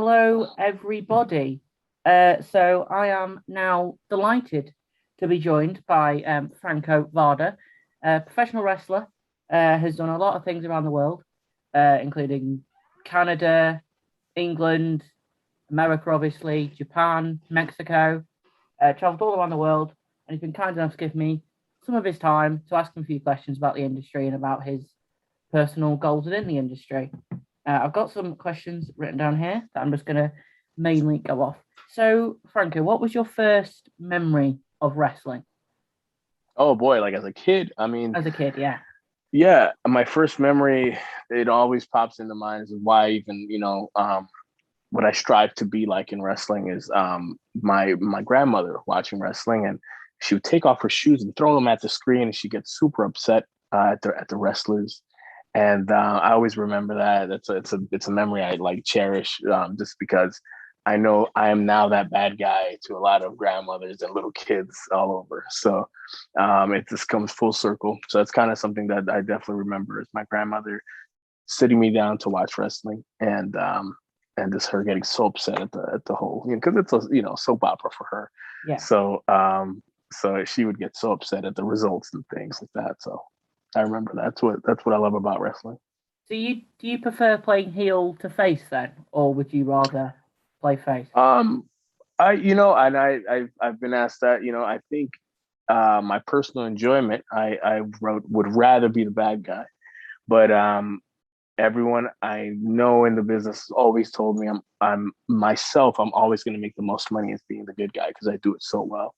Hello, everybody. So I am now delighted to be joined by Franco Varda, a professional wrestler, has done a lot of things around the world, including Canada, England, America, obviously, Japan, Mexico, traveled all around the world, and he's been kind enough to give me some of his time to ask him a few questions about the industry and about his personal goals within the industry. I've got some questions written down here that I'm just going to mainly go off. So, Franco, what was your first memory of wrestling Oh boy, like as a kid, as a kid? Yeah. yeah, my first memory, it always pops into mind is why even, what I strive to be like in wrestling is my grandmother watching wrestling, and she would take off her shoes and throw them at the screen, and she gets super upset at the wrestlers. And I always remember that. It's a memory I like cherish, just because I know I am now that bad guy to a lot of grandmothers and little kids all over. So it just comes full circle. So it's kind of something that I definitely remember is my grandmother sitting me down to watch wrestling, and just her getting so upset at the whole, because it's a soap opera for her. Yeah. So she would get so upset at the results and things like that. So I remember that's what I love about wrestling. So do you prefer playing heel to face then, or would you rather play face? Um, and I've been asked that. I think my personal enjoyment, I wrote would rather be the bad guy, but everyone I know in the business always told me I'm myself. I'm always going to make the most money as being the good guy because I do it so well.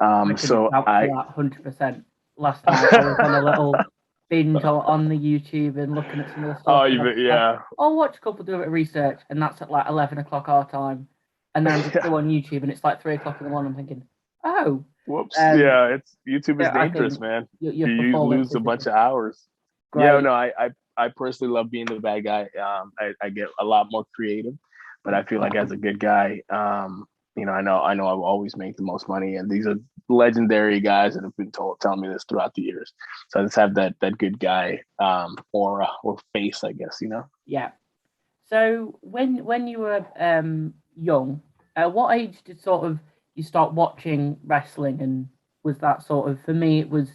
I can So vouch for I that 100%. Last night I was on a little binge on the YouTube and looking at some of the stuff, oh and yeah. I'll watch a couple do a bit of research, and that's at like 11 o'clock our time, and then just go Yeah. on YouTube and it's like 3 o'clock in the morning. I'm thinking, oh, Whoops. um, Yeah, it's YouTube is yeah, I dangerous, think man. your You performance lose a is bunch of hours. Yeah, great. no, I personally love being the bad guy. I get a lot more creative, but I feel like as a good guy, I know I'll always make the most money, and these are legendary guys that have been telling me this throughout the years. So I just have that good guy aura or face, I guess. Yeah. So when you were young, what age did sort of you start watching wrestling, and was that sort of, for me it was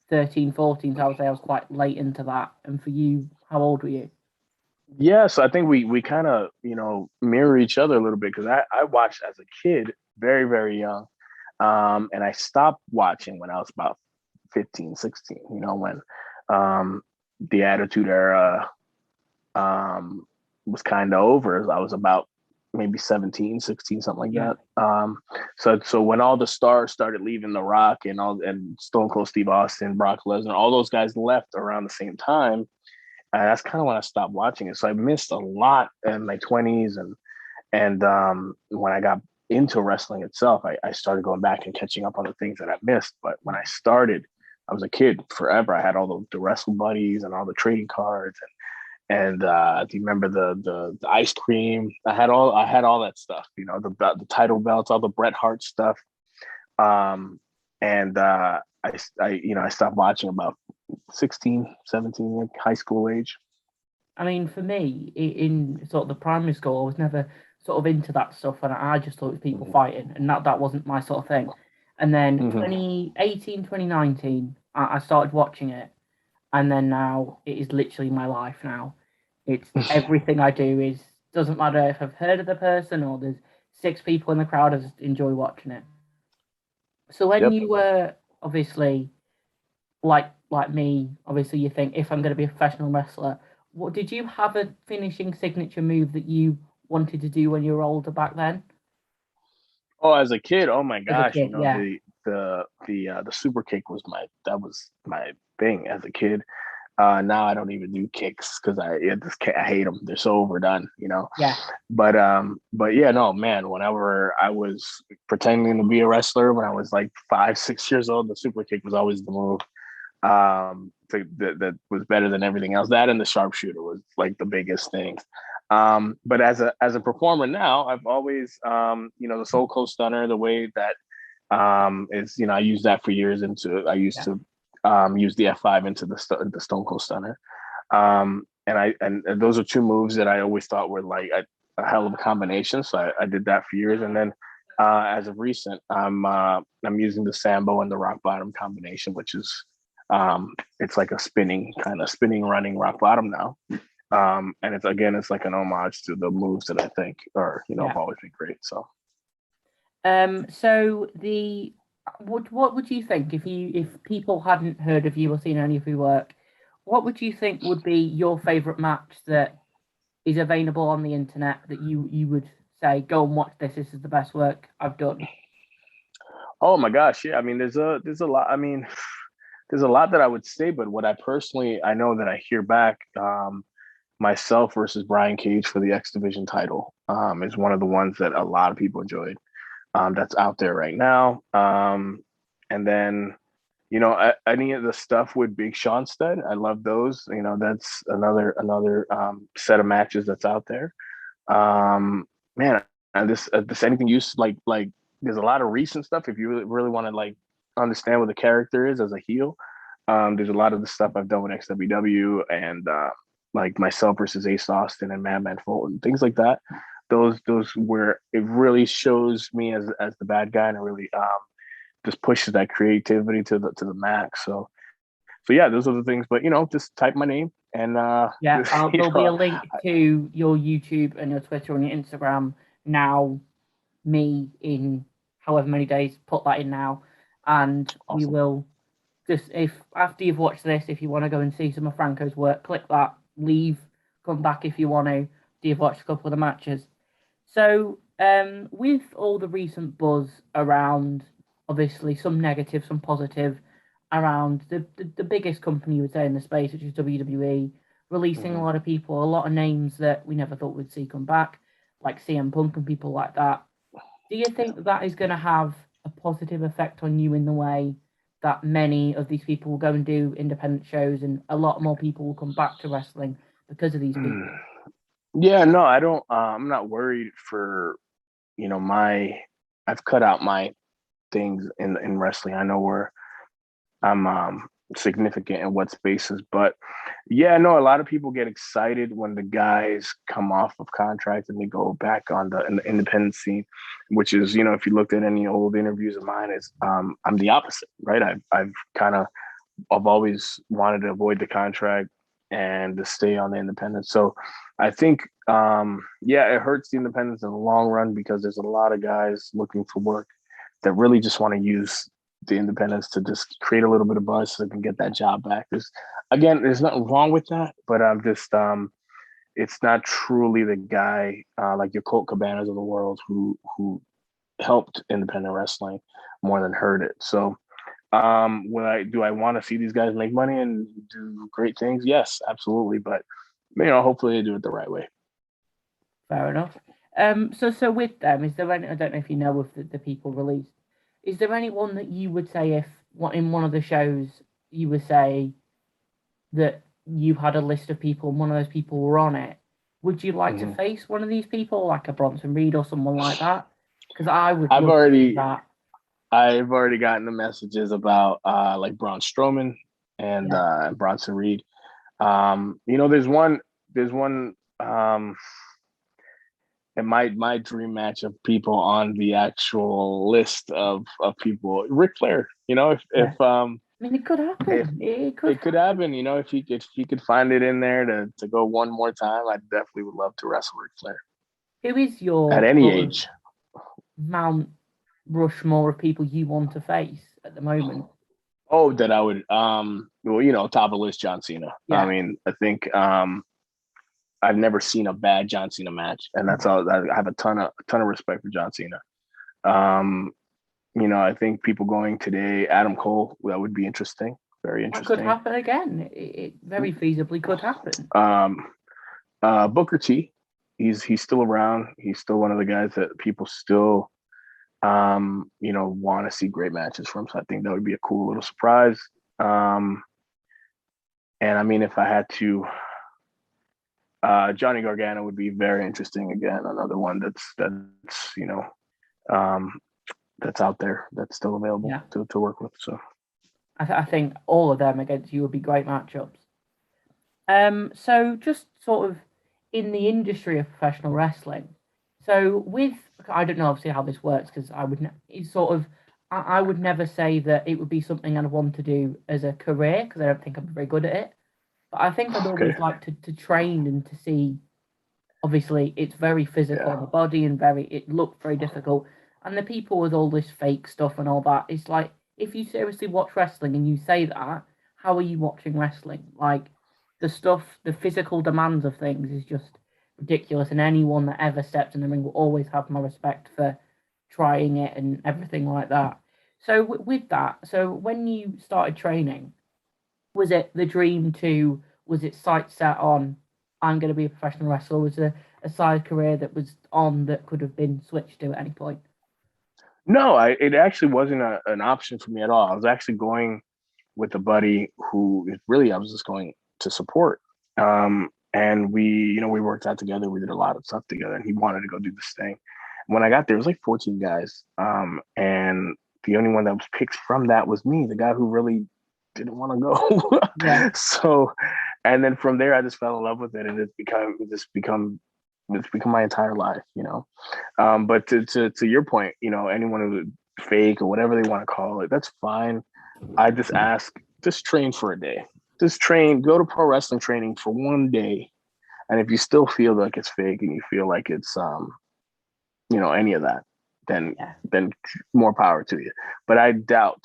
13, 14, so I would say I was quite late into that. And for you, how old were you? Yeah, so I think we kind of mirror each other a little bit because I watched as a kid, very very young. And I stopped watching when I was about 15, 16, when the Attitude Era was kind of over. I was about maybe 17, 16, something like Yeah. that. So when all the stars started leaving The Rock and Stone Cold Steve Austin, Brock Lesnar, all those guys left around the same time. That's kind of when I stopped watching it. So I missed a lot in my 20s, and when I got into wrestling itself, I started going back and catching up on the things that I missed. But when I started, I was a kid forever. I had all the wrestle buddies and all the trading cards, and do you remember the ice cream? I had all that stuff. The title belts, all the Bret Hart stuff. And I stopped watching about 16, 17, like high school age. I mean, for me, in sort of the primary school, I was never sort of into that stuff, and I just thought it was people Mm-hmm. fighting, and that wasn't my sort of thing. And then Mm-hmm. 2018, 2019, I started watching it, and then now it is literally my life now. It's everything I do is, doesn't matter if I've heard of the person or there's six people in the crowd, I just enjoy watching it. So when Yep. you were obviously like me, obviously you think, if I'm going to be a professional wrestler, what did you have a finishing signature move that you wanted to do when you were older back then? Oh, as a kid, oh my As a gosh, kid, yeah, the super kick was my thing as a kid. Now I don't even do kicks because I hate them. They're so overdone. yeah, But yeah, no, man. Whenever I was pretending to be a wrestler when I was like 5, 6 years old, the super kick was always the move. That was better than everything else. That and the sharpshooter was like the biggest thing. But as a performer now, I've always the Soul Coast Stunner, the way that is I used that for years into I used yeah. to use the F5 into the Stone Cold Stunner. And those are two moves that I always thought were like a hell of a combination. So I did that for years, and then as of recent, I'm using the Sambo and the rock bottom combination, which is it's like a spinning running rock bottom now. And it's like an homage to the moves that I think are have always been great. So so the what would you think if people hadn't heard of you or seen any of your work? What would you think would be your favorite match that is available on the internet that you would say, go and watch this. This is the best work I've done? oh my gosh, yeah. I mean, there's a lot. I mean, there's a lot that I would say, but what I know that I hear back, myself versus Brian Cage for the X Division title, is one of the ones that a lot of people enjoyed. That's out there right now. And then, any of the stuff with Big Seanstead, I love those. That's another set of matches that's out there. Man, and this anything you like. There's a lot of recent stuff if you really want to like understand what the character is as a heel. There's a lot of the stuff I've done with XWW and like myself versus Ace Austin and Madman Fulton, things like that. Those where it really shows me as the bad guy, and it really just pushes that creativity to the max. So yeah, those are the things. But just type my name and there'll be a link to your YouTube and your Twitter and your Instagram now. Me in however many days, put that in now, and awesome. We will just, if after you've watched this, if you want to go and see some of Franco's work, click that, leave, come back if you want to. You've watched a couple of the matches. So with all the recent buzz around, obviously some negative, some positive, around the biggest company you would say in the space, which is WWE, releasing a lot of people, a lot of names that we never thought we'd see come back, like CM Punk and people like that. Do you think that is going to have a positive effect on you in the way that many of these people will go and do independent shows and a lot more people will come back to wrestling because of these people? Yeah, no, I don't. I'm not worried for, I've cut out my things in wrestling. I know where I'm significant in what spaces, but yeah, no, a lot of people get excited when the guys come off of contract and they go back on the independent scene, which is, if you looked at any old interviews of mine, is I'm the opposite, right? I've always wanted to avoid the contract and to stay on the independent. So I think, it hurts the independents in the long run because there's a lot of guys looking for work that really just want to use the independents to just create a little bit of buzz so they can get that job back. There's nothing wrong with that, but I'm just, it's not truly the guy like your Colt Cabanas of the world who helped independent wrestling more than hurt it. So do I want to see these guys make money and do great things? Yes, absolutely. But hopefully they do it the right way. Fair enough. So with them, is there any, I don't know if you know of the people released, is there anyone that you would say if in one of the shows you would say that you had a list of people and one of those people were on it, would you like to face one of these people, like a Bronson Reed or someone like that? Because I would. I've already gotten the messages about like Braun Strowman and Bronson Reed. There's one. And my dream match of people on the actual list of people, Ric Flair. If I mean, it could happen. It could happen. If he could find it in there to go one more time, I definitely would love to wrestle Ric Flair. Who is your at any age Mount Rushmore of people you want to face at the moment? Oh, that I would top of the list, John Cena. Yeah. I mean, I think I've never seen a bad John Cena match, and that's all. I have a ton of respect for John Cena. I think people going today, Adam Cole, that would be interesting. Very interesting. That could happen again. It very feasibly could happen. Booker T, he's still around. He's still one of the guys that people still, want to see great matches from. So I think that would be a cool little surprise. And I mean, if I had to, Johnny Gargano would be very interesting again. Another one that's that's out there, that's still available to work with. So I think all of them against you would be great matchups. So just sort of in the industry of professional wrestling. So with I don't know obviously how this works because it's sort of I would never say that it would be something I'd want to do as a career because I don't think I'm very good at it. But I think I'd Okay. always like to train and to see. Obviously, it's very physical on Yeah. the body and it looked very difficult. And the people with all this fake stuff and all that, it's like if you seriously watch wrestling and you say that, how are you watching wrestling? Like the stuff, the physical demands of things is just ridiculous. And anyone that ever steps in the ring will always have my respect for trying it and everything like that. So with that, so when you started training, was it the dream to was it sight set on I'm going to be a professional wrestler? Was there a side career that was on that could have been switched to at any point? No, it actually wasn't an option for me at all. I was actually going with a buddy who really I was just going to support. And we worked out together. We did a lot of stuff together, and he wanted to go do this thing. When I got there, it was like 14 guys, and the only one that was picked from that was me, the guy who really didn't want to go. Yeah, So, and then from there, I just fell in love with it, and it's become my entire life, you know. But to your point, anyone who fake or whatever they want to call it, that's fine. I just ask, just train for a day. Just train, go to pro wrestling training for one day. And if you still feel like it's fake and you feel like it's any of that, then yeah, then more power to you. But I doubt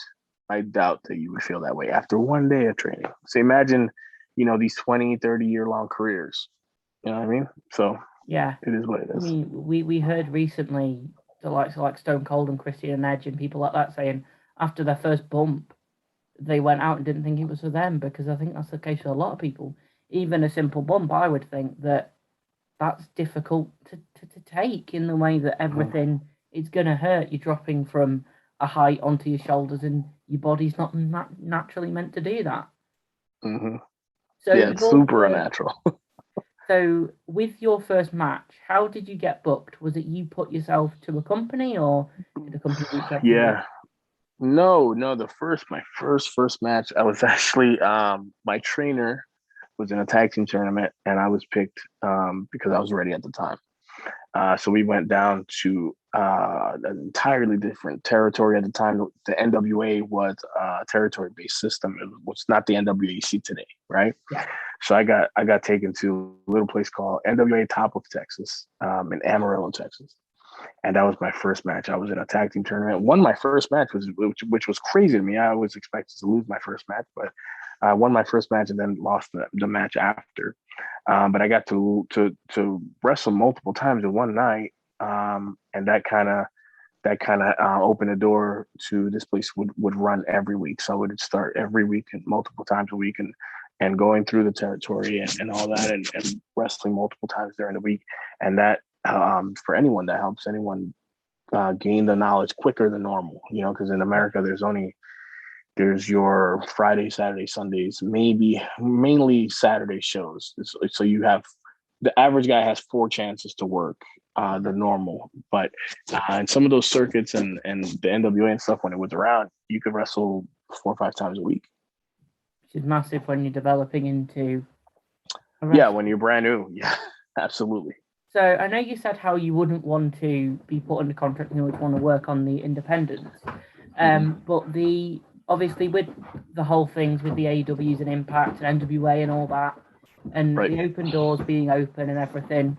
that you would feel that way after one day of training. So imagine, these 20, 30 year long careers. You know what I mean? So yeah. it is what it I is. mean, we heard recently the likes of like Stone Cold and Christian and Edge and people like that saying after their first bump they went out and didn't think it was for them because I think that's the case with a lot of people. Even a simple bump, I would think that that's difficult to take in the way that everything is going to hurt. You're dropping from a height onto your shoulders, and your body's not naturally meant to do that. Mm-hmm. So Yeah, you've it's super also unnatural. so with your first match, how did you get booked? Was it you put yourself to a company, or did a company reach out to you? Yeah. No, my first match, I was actually my trainer was in a tag team tournament and I was picked because I was ready at the time. So we went down to an entirely different territory at the time. The NWA was a territory based system. It was not the NWA you see today, right? Yeah, So I got taken to a little place called NWA Top of Texas in Amarillo, Texas, and that was my first match. I was in a tag team tournament. Won my first match, which was crazy to me. I was expected to lose my first match, but I won my first match and then lost the match after. But I got to wrestle multiple times in one night, and that kind of opened the door to this place would run every week. So I would start every week and multiple times a week and going through the territory and all that and wrestling multiple times during the week. And that for anyone that helps anyone gain the knowledge quicker than normal, because in yeah, America there's your Friday, Saturday, Sundays, maybe mainly Saturday shows. So you have the average guy has four chances to work the normal, but in some of those circuits and the NWA and stuff when it was around, you could wrestle 4 or 5 times a week. which is massive when you're developing into a Yeah, when wrestler. you're brand new, yeah, absolutely. So I know you said how you wouldn't want to be put under contract and you would want to work on the independents. Mm-hmm. But the obviously with the whole things with the AEWs and Impact and NWA and all that, and Right. the open doors being open and everything,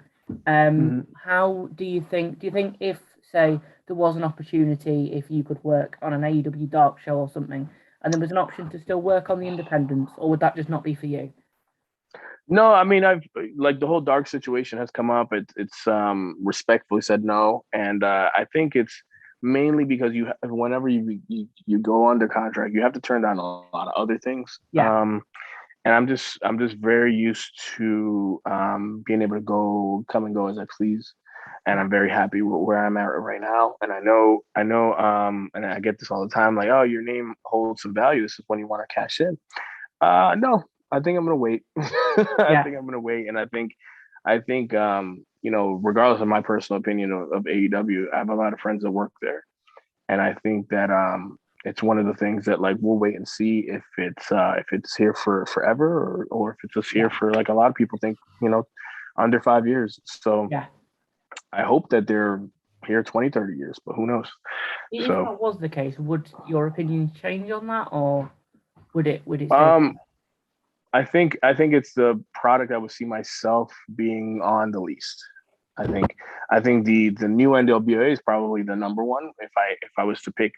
Mm-hmm. how do you think? Do you think if say there was an opportunity if you could work on an AEW dark show or something, and there was an option to still work on the independents, or would that just not be for you? No, I mean I've like the whole dark situation has come up. It's respectfully said no, and I think it's mainly because whenever you go under contract, you have to turn down a lot of other things. Yeah, And I'm just very used to being able to come and go as I please, and yeah, I'm very happy with where I'm at right now. And I know, and I get this all the time, like, oh, your name holds some value. This is when you want to cash in. No, I think I'm gonna wait. I yeah. think I'm gonna wait, and I think regardless of my personal opinion of AEW, I have a lot of friends that work there, and I think that it's one of the things that like we'll wait and see if it's here for forever or if it's just here Yeah. for like a lot of people think under 5 years. So Yeah. I hope that they're here 20, 30 years, but who knows? If So that was the case, would your opinion change on that, or would it stay? um I think it's the product I would see myself being on the least. I think the new NWA is probably the number one. If I was to pick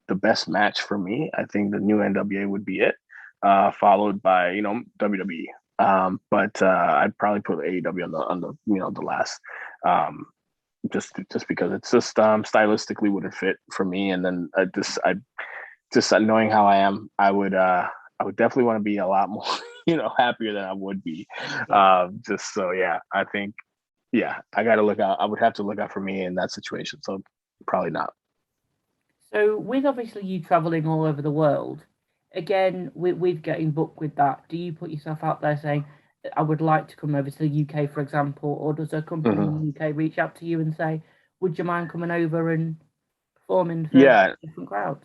the best match for me, I think the new NWA would be it, followed by WWE. But I'd probably put AEW on the the last, just because it's just stylistically wouldn't fit for me. And then just knowing how I am, I would definitely want to be a lot more happier than I would be. Yeah. Just so yeah, I think yeah, I got to look out. I would have to look out for me in that situation. So probably not. So with obviously you traveling all over the world, again with getting booked with that, do you put yourself out there saying, I would like to come over to the UK, for example, or does a company in Hmm. the UK reach out to you and say, would you mind coming over and performing for Yeah, different crowds?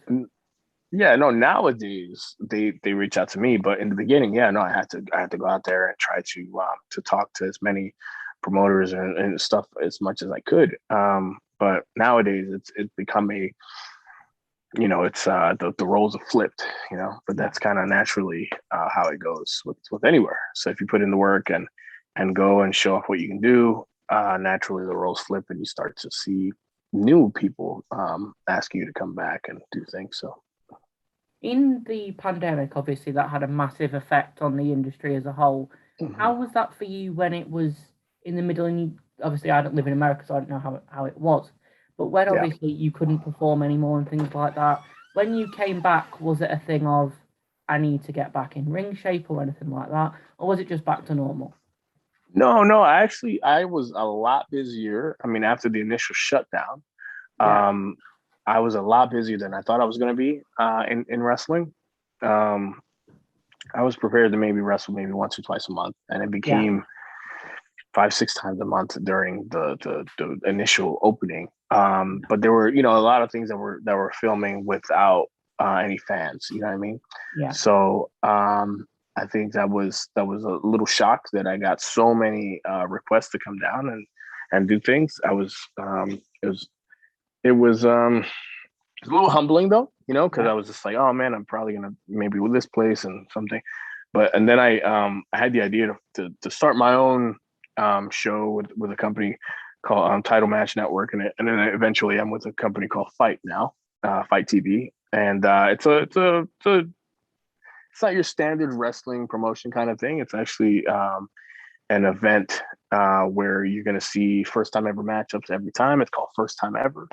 yeah. No, nowadays they reach out to me, but in the beginning, yeah, no, I had to go out there and try to talk to as many promoters and stuff as much as I could. But nowadays it's become a it's the roles have flipped, but Yeah. that's kind of naturally how it goes with anywhere. So if you put in the work and go and show off what you can do, naturally the roles flip and you start to see new people asking you to come back and do things. So In the pandemic, obviously that had a massive effect on the industry as a whole. mhm. How was that for you when it was in the middle? And obviously, I don't live in America, so I don't know how it was. But when Yeah. obviously you couldn't perform anymore and things like that, when you came back, was it a thing of I need to get back in ring shape or anything like that, or was it just back to normal? No, I was a lot busier. I mean, after the initial shutdown, Yeah, um, I was a lot busier than I thought I was going to be in wrestling. Um, I was prepared to maybe wrestle maybe once or twice a month, and it yeah, became 5, 6 times a month during the initial opening. But there were a lot of things that were filming without any fans. You know what I mean? yeah. So I think that was a little shock that I got so many requests to come down and do things. I was it was it's a little humbling though, because Yeah. I was just like, oh man, I'm probably gonna maybe with this place and something. And then I had the idea to start my own show with a company called Title Match Network, and then eventually I'm with a company called Fight now, Fight TV, and it's not your standard wrestling promotion kind of thing. It's actually an event where you're going to see first time ever matchups every time. It's called First Time Ever,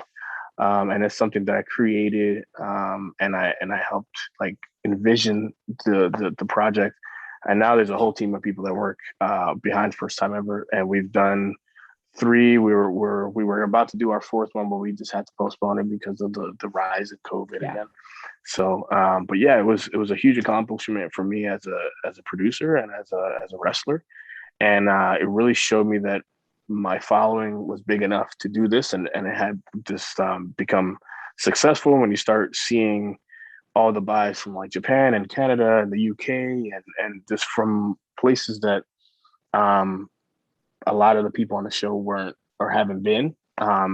and it's something that I created, and I helped like envision the project. And now there's a whole team of people that work behind First Time Ever, and we've done three. We were about to do our fourth one, but we just had to postpone it because of the rise of COVID Yeah. again. So, but yeah, it was a huge accomplishment for me as a producer and as a wrestler, and it really showed me that my following was big enough to do this, and it had just become successful when you start seeing all the buys from like Japan and Canada and the UK and just from places that um, a lot of the people on the show weren't or haven't been.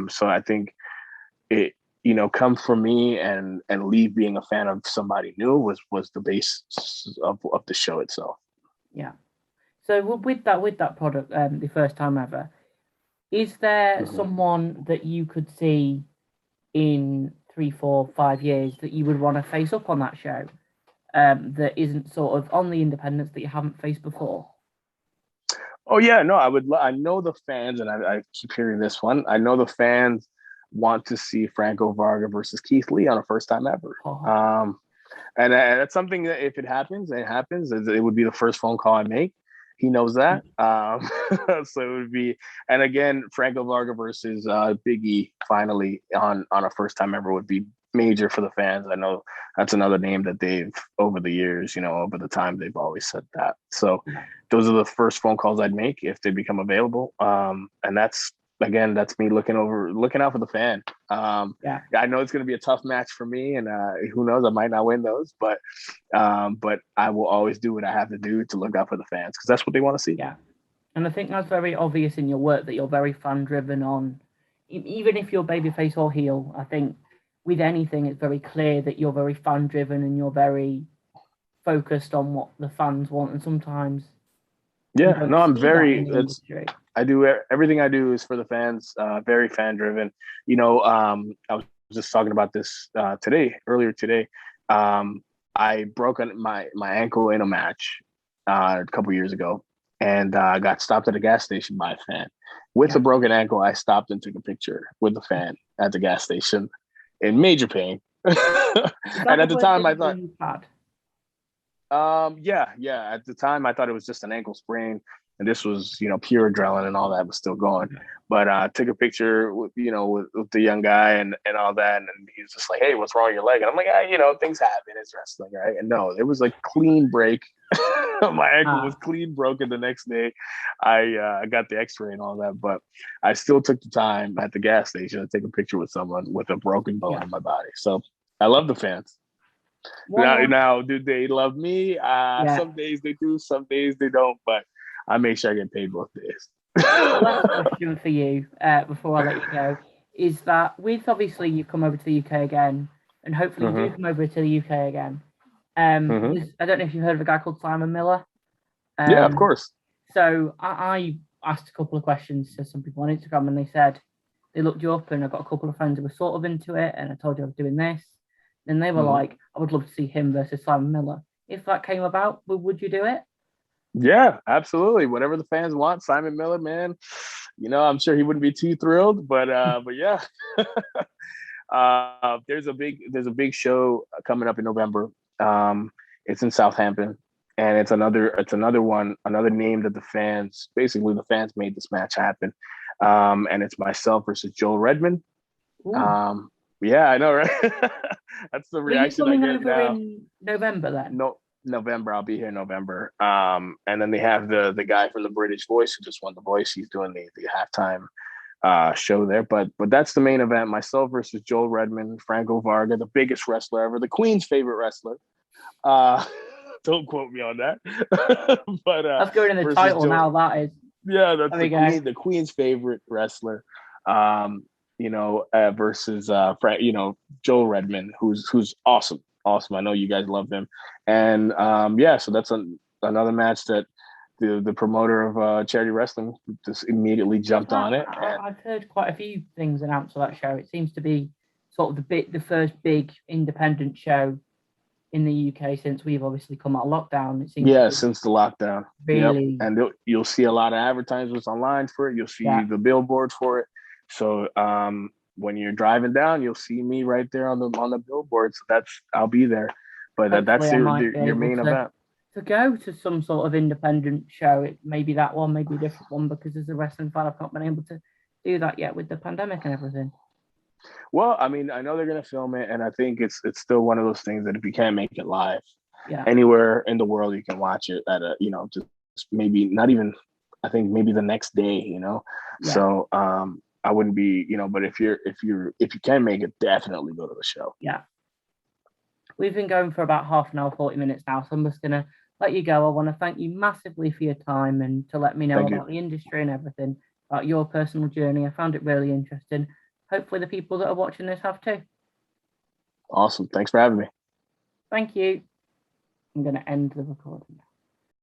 So I think it come from me and leave being a fan of somebody new was the base of the show itself. Yeah. So with that product, the first time ever, is there Mhm. someone that you could see in 3, 4, 5 years that you would want to face up on that show, that isn't sort of on the independents that you haven't faced before? Oh yeah, no, I know the fans, and I keep hearing this one. I know the fans want to see Franco Varga versus Keith Lee on a first time ever. Oh, And that's something that if it happens, it would be the first phone call I make. He knows that. So it would be, and again, Franco Varga versus Big E finally on a first time ever would be major for the fans. I know that's another name that they've over the years, over the time they've always said that. So yeah, those are the first phone calls I'd make if they become available. And that's me looking out for the fan. yeah. Yeah, I know it's going to be a tough match for me, and who knows, I might not win those, but I will always do what I have to do to look out for the fans because that's what they want to see. Yeah. And I think that's very obvious in your work that you're very fan driven on, even if you're babyface or heel. I think with anything, it's very clear that you're very fan driven and you're very focused on what the fans want. And sometimes you Yeah, don't no, I'm see that very. in the It's industry. I do everything I do is for the fans. Very fan driven. I was just talking about this earlier today. Um, I broke my ankle in a match a couple years ago, and I got stopped at a gas station by a fan with a Yeah. broken ankle. I stopped and took a picture with the fan at the gas station in major pain. Is And that the at the worst time, I injury thought, you've had? yeah. At the time, I thought it was just an ankle sprain, and this was, pure adrenaline and all that was still going. But I took a picture with the young guy and all that, and he was just like, "Hey, what's wrong with your leg?" And I'm like, things happen. It's wrestling, right?" And no, it was like clean break. My ankle was Ah, clean broken the next day. I got the X-ray and all that, but I still took the time at the gas station to take a picture with someone with a broken bone yeah. in my body. So I love the fans. One Now, last, now, do they love me? yeah. Some days they do, some days they don't. But I make sure I get paid both days. Last question for you before I let you go is that with obviously you've come over to the UK again, and hopefully you do Hmm. come over to the UK again. Hmm. I don't know if you've heard of a guy called Simon Miller. Yeah, of Um, course. so I asked a couple of questions to some people on Instagram, and they said they looked you up, and I got a couple of friends who were sort of into it, and I told you I was doing this. And they were Hmm. like, I would love to see him versus Simon Miller. If that came about, would you do it? Yeah, absolutely. Whatever the fans want, Simon Miller, man. I'm sure he wouldn't be too thrilled, but yeah. There's a big show coming up in November. It's in Southampton, and it's another name that the fans made this match happen. And it's myself versus Joel Redmond. Ooh. Um, yeah, I know, right? That's the Well, are you reaction I coming get over now. in November then? No, November. I'll be here in November. And then they have the guy from the British Voice who just won the Voice. He's doing the halftime show there. But that's the main event. Myself versus Joel Redmond, Franco Varga, the biggest wrestler ever, the Queen's favorite wrestler. Uh, don't quote me on that. but That's going in the versus title Joel. now. That is. Yeah, that's There the we go. Queen, the Queen's favorite wrestler. Versus Joel Redmond, who's awesome, awesome. I know you guys love him, and yeah, so that's another match that the promoter of charity wrestling just immediately Yes, jumped on it. And I've heard quite a few things announced for that show. It seems to be sort of the first big independent show in the UK since we've obviously come out of lockdown. It seems to yeah, be since the lockdown, yep, really, and you'll see a lot of advertisements online for it. You'll see yeah, the billboards for it. So when you're driving down, you'll see me right there on the billboard. So I'll be there. But that's hopefully I might be your able main event. to go to some sort of independent show. It maybe that one, maybe a different one, because as a wrestling fan, I've not been able to do that yet with the pandemic and everything. Well, I mean, I know they're gonna film it, and I think it's still one of those things that if you can't make it live Yeah, anywhere in the world, you can watch it at just maybe not even. I think maybe the next day. yeah, So I wouldn't be, but if you can make it, definitely go to the show. yeah. We've been going for about half an hour, 40 minutes now, so I'm just gonna let you go. I want to thank you massively for your time and to let me know Thank you. about the industry and everything, about your personal journey. I found it really interesting. Hopefully the people that are watching this have too. Awesome. Thanks for having me. Thank you. I'm gonna end the recording.